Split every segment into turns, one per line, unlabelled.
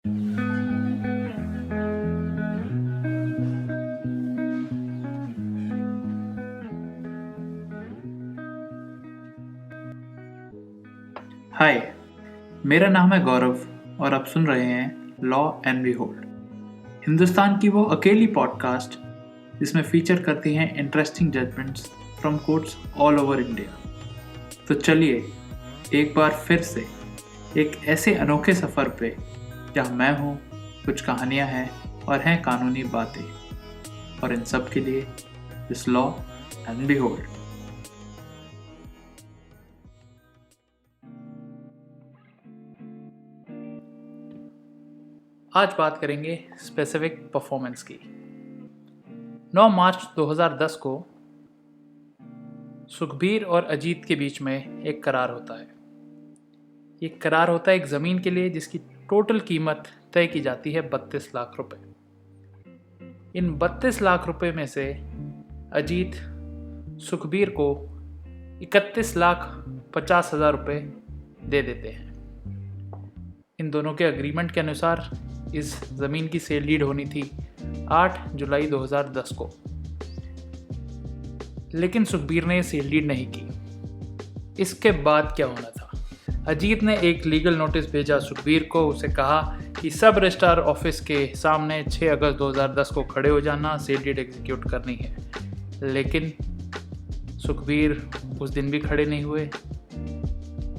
हाय, मेरा नाम है गौरव और आप सुन रहे हैं लॉ एंड बिहोल्ड, हिंदुस्तान की वो अकेली पॉडकास्ट जिसमें फीचर करती हैं interesting judgements from courts all over India. तो चलिए एक बार फिर से एक ऐसे अनोखे सफ़र पे जहाँ मैं हूँ, कुछ कहानियाँ हैं और हैं कानूनी बातें, और इन सब के लिए इस लॉ एंड बिहोल्ड। आज बात करेंगे स्पेसिफिक परफॉर्मेंस की। 9 मार्च 2010 को सुखबीर और अजीत के बीच में एक करार होता है। ये करार होता है एक ज़मीन के लिए जिसकी टोटल कीमत तय की जाती है 32 लाख रुपए। इन 32 लाख रुपए में से अजीत सुखबीर को 31,50,000 रुपये दे देते हैं। इन दोनों के एग्रीमेंट के अनुसार इस ज़मीन की सेल डीड होनी थी 8 जुलाई 2010 को, लेकिन सुखबीर ने सेल डीड नहीं की। इसके बाद क्या होना था? अजीत ने एक लीगल नोटिस भेजा सुखबीर को। उसे कहा कि सब रजिस्ट्रार ऑफिस के सामने 6 अगस्त 2010 को खड़े हो जाना, सेल डीड एग्जीक्यूट करनी है। लेकिन सुखबीर उस दिन भी खड़े नहीं हुए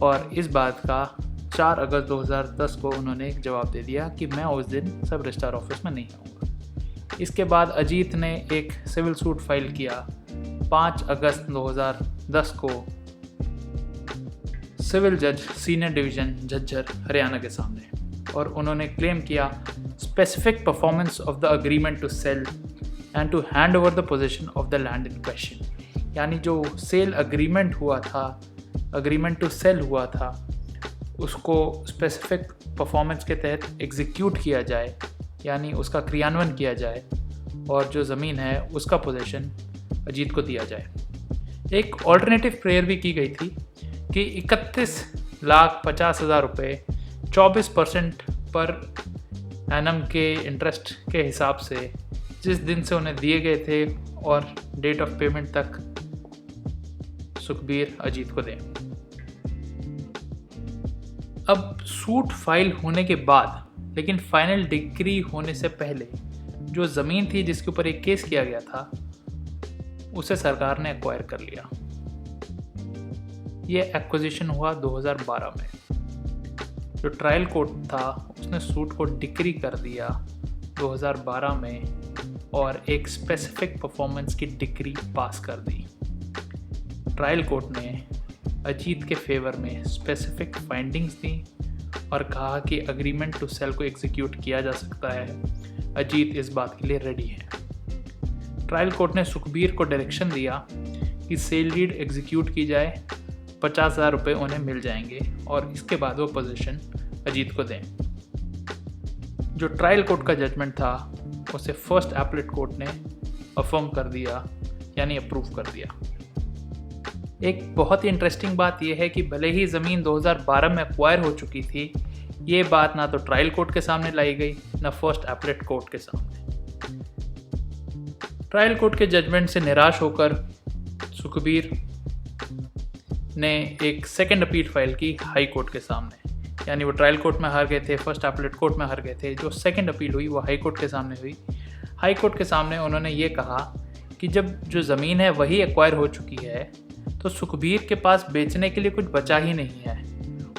और इस बात का 4 अगस्त 2010 को उन्होंने एक जवाब दे दिया कि मैं उस दिन सब रजिस्ट्रार ऑफिस में नहीं आऊँगा। इसके बाद अजीत ने एक सिविल सूट फाइल किया 5 अगस्त 2010 को सिविल जज सीनियर डिवीज़न झज्जर हरियाणा के सामने, और उन्होंने क्लेम किया specific performance of the agreement to sell and to hand over the position of the land in question. यानी जो सेल अग्रीमेंट हुआ था, अग्रीमेंट टू सेल हुआ था, उसको स्पेसिफिक परफॉर्मेंस के तहत एग्जीक्यूट किया जाए, यानी उसका क्रियान्वयन किया जाए और जो ज़मीन है उसका पोजीशन अजीत को दिया जाए। एक ऑल्टरनेटिव प्रेयर भी की गई थी कि 31,50,000 रुपये 24% पर एनम के इंटरेस्ट के हिसाब से जिस दिन से उन्हें दिए गए थे और डेट ऑफ पेमेंट तक सुखबीर अजीत को दें। अब सूट फाइल होने के बाद, लेकिन फाइनल डिग्री होने से पहले, जो ज़मीन थी जिसके ऊपर एक केस किया गया था उसे सरकार ने एक्वायर कर लिया। ये एक्विजिशन हुआ 2012 में। जो ट्रायल कोर्ट था उसने सूट को डिक्री कर दिया 2012 में और एक स्पेसिफिक परफॉर्मेंस की डिक्री पास कर दी। ट्रायल कोर्ट ने अजीत के फेवर में स्पेसिफिक फाइंडिंग्स दी और कहा कि अग्रीमेंट टू सेल को एग्जीक्यूट किया जा सकता है। अजीत इस बात के लिए रेडी है। ट्रायल कोर्ट ने सुखबीर को डायरेक्शन दिया कि सेल डीड एग्जीक्यूट की जाए, 50,000 रुपये उन्हें मिल जाएंगे और इसके बाद वो पोजीशन अजीत को दें। जो ट्रायल कोर्ट का जजमेंट था उसे फर्स्ट एपलेट कोर्ट ने अफर्म कर दिया, यानी अप्रूव कर दिया। एक बहुत ही इंटरेस्टिंग बात यह है कि भले ही ज़मीन 2012 में एक्वायर हो चुकी थी, ये बात ना तो ट्रायल कोर्ट के सामने लाई गई ना फर्स्ट एपलेट कोर्ट के सामने। ट्रायल कोर्ट के जजमेंट से निराश होकर सुखबीर ने एक सेकंड अपील फाइल की हाई कोर्ट के सामने। यानी वो ट्रायल कोर्ट में हार गए थे, फर्स्ट एपलेट कोर्ट में हार गए थे। जो सेकंड अपील हुई वो हाई कोर्ट के सामने हुई। हाई कोर्ट के सामने उन्होंने ये कहा कि जब जो ज़मीन है वही एक्वायर हो चुकी है तो सुखबीर के पास बेचने के लिए कुछ बचा ही नहीं है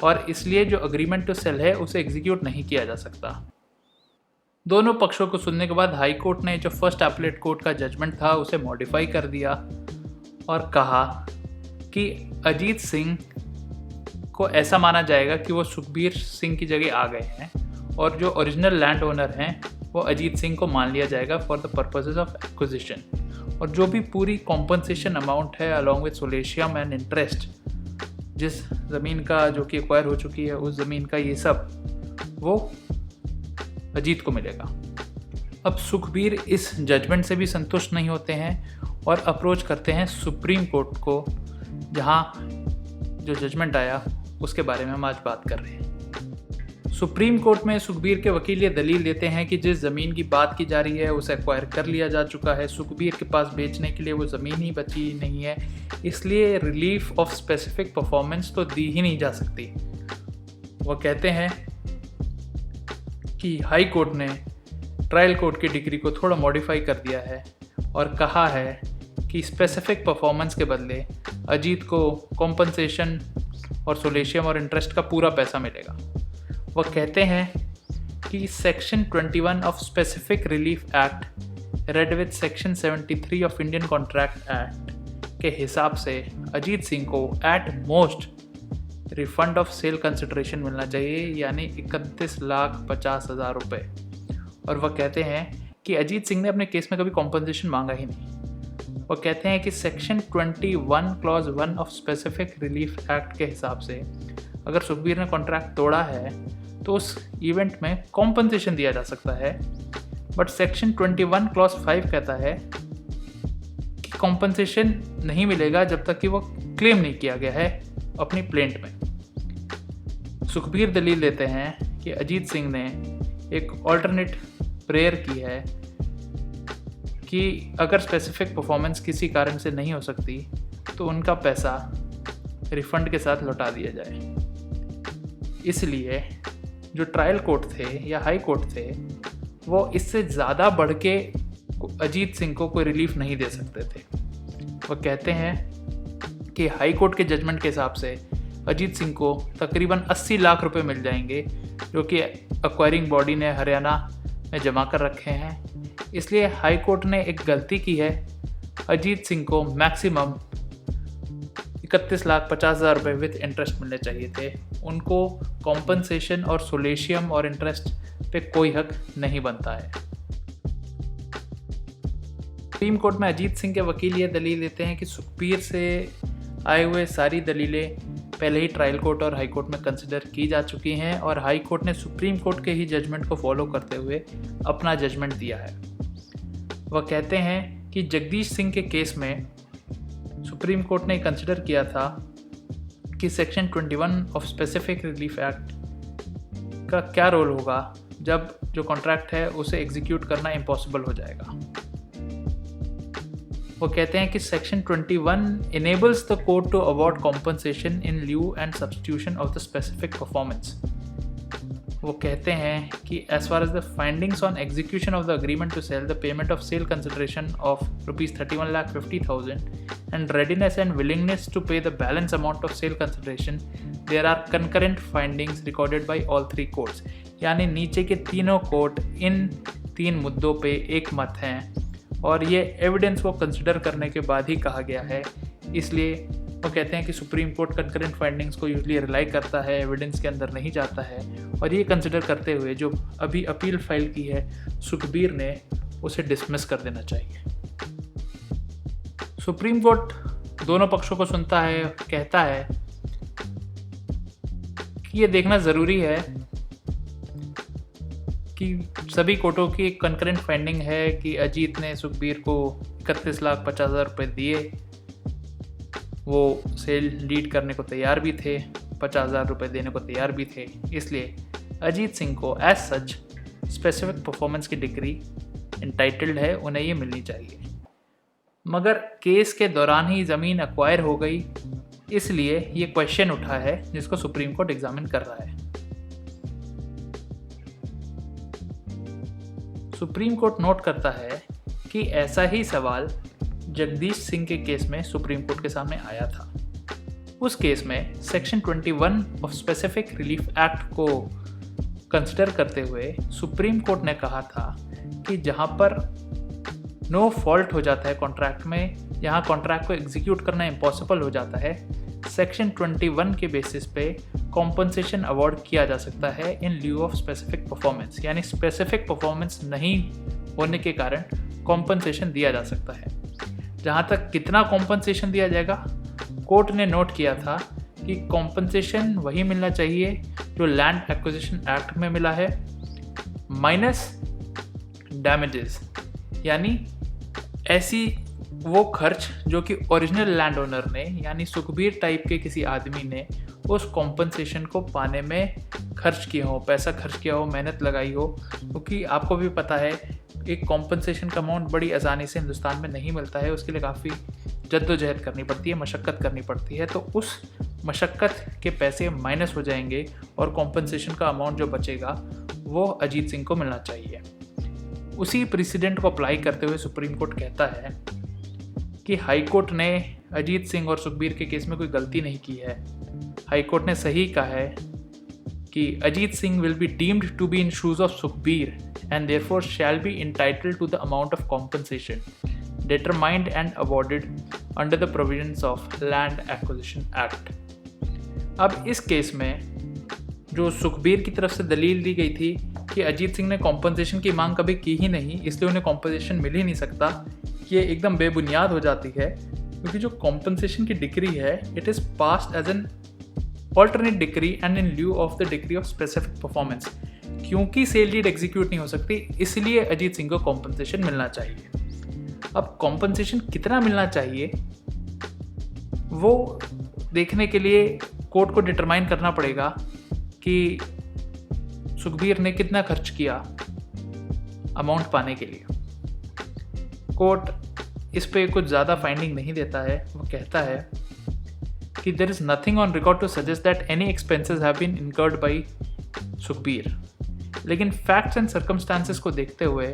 और इसलिए जो अग्रीमेंट टू सेल है उसे एग्जीक्यूट नहीं किया जा सकता। दोनों पक्षों को सुनने के बाद हाई कोर्ट ने जो फर्स्ट एपलेट कोर्ट का जजमेंट था उसे मॉडिफाई कर दिया और कहा कि अजीत सिंह को ऐसा माना जाएगा कि वो सुखबीर सिंह की जगह आ गए हैं और जो ओरिजिनल लैंड ओनर हैं वो अजीत सिंह को मान लिया जाएगा for the purposes of acquisition, और जो भी पूरी कॉम्पनसेशन अमाउंट है along with solatium and interest जिस ज़मीन का जो कि एक्वायर हो चुकी है उस ज़मीन का, ये सब वो अजीत को मिलेगा। अब सुखबीर इस जजमेंट से भी संतुष्ट नहीं होते हैं और अप्रोच करते हैं सुप्रीम कोर्ट को, जहां जो जजमेंट आया उसके बारे में हम आज बात कर रहे हैं। सुप्रीम कोर्ट में सुखबीर के वकील ये दलील देते हैं कि जिस ज़मीन की बात की जा रही है उसे एक्वायर कर लिया जा चुका है, सुखबीर के पास बेचने के लिए वो ज़मीन ही बची नहीं है, इसलिए रिलीफ ऑफ स्पेसिफिक परफॉर्मेंस तो दी ही नहीं जा सकती। वो कहते हैं कि हाई कोर्ट ने ट्रायल कोर्ट की डिग्री को थोड़ा मॉडिफाई कर दिया है और कहा है कि स्पेसिफिक परफॉर्मेंस के बदले अजीत को कॉम्पनसेशन और सोलेशियम और इंटरेस्ट का पूरा पैसा मिलेगा। वह कहते हैं कि section 21 of specific relief act read with section 73 of Indian contract act के हिसाब से अजीत सिंह को at most refund of sale consideration मिलना चाहिए, यानी 31,50,000 रुपये। और वह कहते हैं कि अजीत सिंह ने अपने केस में कभी कॉम्पनसेशन मांगा ही नहीं। वह कहते हैं कि section 21 clause 1 of specific relief act के हिसाब से अगर सुखबीर ने कॉन्ट्रैक्ट तोड़ा है तो उस इवेंट में कॉम्पनसेशन दिया जा सकता है, बट सेक्शन 21 क्लॉज 5 कहता है कि कॉम्पनसेशन नहीं मिलेगा जब तक कि वो क्लेम नहीं किया गया है अपनी प्लेंट में। सुखबीर दलील देते हैं कि अजीत सिंह ने एक ऑल्टरनेट प्रेयर की है कि अगर स्पेसिफिक परफॉर्मेंस किसी कारण से नहीं हो सकती तो उनका पैसा रिफंड के साथ लौटा दिया जाए। इसलिए जो ट्रायल कोर्ट थे या हाई कोर्ट थे वो इससे ज़्यादा बढ़ के अजीत सिंह को कोई रिलीफ नहीं दे सकते थे। वो कहते हैं कि हाई कोर्ट के जजमेंट के हिसाब से अजीत सिंह को तकरीबन 80 लाख रुपए मिल जाएंगे जो कि एक्वायरिंग बॉडी ने हरियाणा में जमा कर रखे हैं। इसलिए हाई कोर्ट ने एक गलती की है, अजीत सिंह को मैक्सिमम 31,50,000 रुपये विद इंटरेस्ट मिलने चाहिए थे। उनको कॉम्पनसेशन और सोलेशियम और इंटरेस्ट पे कोई हक नहीं बनता है। सुप्रीम कोर्ट में अजीत सिंह के वकील ये दलील देते हैं कि सुखबीर से आए हुए सारी दलीलें पहले ही ट्रायल कोर्ट और हाई कोर्ट में कंसिडर की जा चुकी हैं और हाई कोर्ट ने सुप्रीम कोर्ट के ही जजमेंट को फॉलो करते हुए अपना जजमेंट दिया है। वह कहते हैं कि जगदीश सिंह के केस में सुप्रीम कोर्ट ने कंसिडर किया था कि section 21 of specific relief act का क्या रोल होगा जब जो कॉन्ट्रैक्ट है उसे एग्जीक्यूट करना इम्पॉसिबल हो जाएगा। वो कहते हैं कि section 21 enables the court to award compensation in lieu and substitution of the specific performance। वो कहते हैं कि as far as the findings on execution of the agreement to sell, the payment of sale consideration of ₹31,50,000 and readiness and willingness to pay the balance amount of sale consideration, there are concurrent findings recorded by all three courts। यानी नीचे के तीनों court इन तीन मुद्दों पे एक मत हैं और ये एविडेंस को कंसिडर करने के बाद ही कहा गया है। इसलिए वो कहते हैं कि सुप्रीम कोर्ट कंकरेंट फाइंडिंग्स को यूजली रिलाई करता है, एविडेंस के अंदर नहीं जाता है और ये कंसिडर करते हुए जो अभी अपील फाइल की है सुखबीर ने उसे डिसमिस कर देना चाहिए। सुप्रीम कोर्ट दोनों पक्षों को सुनता है, कहता है कि ये देखना ज़रूरी है कि सभी कोर्टों की कंकरेंट फाइंडिंग है कि अजीत ने सुखबीर को 31,50,000 रुपये दिए, वो सेल लीड करने को तैयार भी थे, 50,000 रुपये देने को तैयार भी थे। इसलिए अजीत सिंह को एज सच स्पेसिफिक परफॉर्मेंस की डिग्री इंटाइटल्ड है, उन्हें ये मिलनी चाहिए। मगर केस के दौरान ही ज़मीन एक्वायर हो गई, इसलिए ये क्वेश्चन उठा है जिसको सुप्रीम कोर्ट एग्जामिन कर रहा है। सुप्रीम कोर्ट नोट करता है कि ऐसा ही सवाल जगदीश सिंह के केस में सुप्रीम कोर्ट के सामने आया था। उस केस में section 21 of specific relief act को कंसिडर करते हुए सुप्रीम कोर्ट ने कहा था कि जहां पर नो फॉल्ट हो जाता है कॉन्ट्रैक्ट में, जहां कॉन्ट्रैक्ट को एग्जीक्यूट करना इम्पॉसिबल हो जाता है, सेक्शन 21 के बेसिस पे कॉम्पनसेशन अवार्ड किया जा सकता है इन ल्यू ऑफ स्पेसिफिक परफॉर्मेंस। यानी स्पेसिफिक परफॉर्मेंस नहीं होने के कारण कॉम्पनसेशन दिया जा सकता है। जहाँ तक कितना कॉम्पनसेशन दिया जाएगा, कोर्ट ने नोट किया था कि कॉम्पनसेशन वही मिलना चाहिए जो लैंड एक्विजिशन एक्ट में मिला है माइनस डैमेजेस। यानी ऐसी वो खर्च जो कि ओरिजिनल लैंड ओनर ने यानी सुखबीर टाइप के किसी आदमी ने उस कॉम्पनसेशन को पाने में खर्च किया हो, पैसा खर्च किया हो, मेहनत लगाई हो। क्योंकि आपको भी पता है एक कॉम्पनसेशन का अमाउंट बड़ी आसानी से हिंदुस्तान में नहीं मिलता है, उसके लिए काफ़ी जद्दोजहद करनी पड़ती है, मशक्क़त करनी पड़ती है। तो उस मशक्क़त के पैसे माइनस हो जाएंगे और कॉम्पनसेशन का अमाउंट जो बचेगा वो अजीत सिंह को मिलना चाहिए। उसी प्रेसिडेंट को अप्लाई करते हुए सुप्रीम कोर्ट कहता है कि हाई कोर्ट ने अजीत सिंह और सुखबीर के केस में कोई गलती नहीं की है। हाई कोर्ट ने सही कहा है कि Ajit Singh will be deemed to be in shoes of Sukhbir and therefore shall be entitled to the amount of compensation determined and awarded under the provisions of Land Acquisition Act। अब इस केस में जो सुखबीर की तरफ से दलील दी गई थी कि अजीत सिंह ने कॉम्पनसेशन की मांग कभी की ही नहीं, इसलिए उन्हें कॉम्पनसेशन मिल ही नहीं सकता, ये एकदम बेबुनियाद हो जाती है। क्योंकि जो कॉम्पनसेशन की डिक्री है it is passed as an alternate decree and in lieu of the decree of specific performance. क्योंकि सेल डीड एग्जीक्यूट नहीं हो सकती, इसलिए अजीत सिंह को कॉम्पनसेशन मिलना चाहिए। अब कॉम्पनसेशन कितना मिलना चाहिए वो देखने के लिए कोर्ट को डिटरमाइन करना पड़ेगा कि सुखबीर ने कितना खर्च किया अमाउंट पाने के लिए। कोर्ट इस पे कुछ ज़्यादा फाइंडिंग नहीं देता है, वो कहता है कि there is nothing on record to suggest that any expenses have been incurred by Sukhbir. लेकिन फैक्ट्स एंड सर्कमस्टांसेस को देखते हुए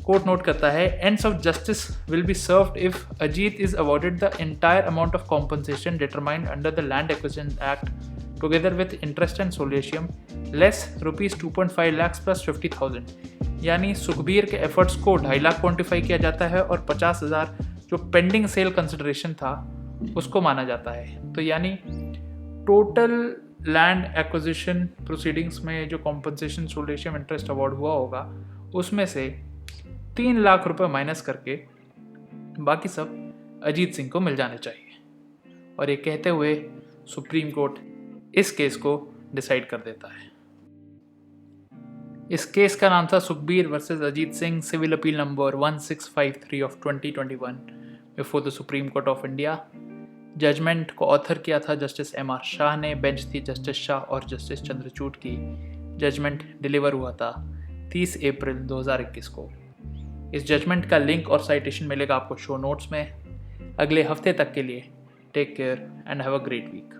कोर्ट नोट करता है ends of justice will be served if Ajit is awarded the entire amount of compensation determined under the land acquisition act together with interest and solatium less ₹2.5 lakh plus 50,000। यानी सुखबीर के efforts को 2.5 lakh quantify किया जाता है और 50,000 जो पेंडिंग सेल कंसिडरेशन था उसको माना जाता है। तो यानी टोटल लैंड एक्विजिशन प्रोसीडिंग्स में जो कॉम्पनसेशन सोलेशियम इंटरेस्ट अवार्ड हुआ होगा उसमें से 3 लाख रुपए माइनस करके बाकी सब अजीत सिंह को मिल जाने चाहिए। और ये कहते हुए सुप्रीम कोर्ट इस केस को डिसाइड कर देता है। इस केस का नाम था Sukhbir versus Ajit Singh, civil appeal number 1653 of 2021 before the Supreme Court of India. Judgment को ऑथर किया था जस्टिस M.R. शाह ने, बेंच थी जस्टिस शाह और जस्टिस चंद्रचूड़ की। जजमेंट डिलीवर हुआ था 30 अप्रैल 2021 को। इस जजमेंट का लिंक और साइटेशन मिलेगा आपको शो नोट्स में। अगले हफ्ते तक के लिए take care and have a great week.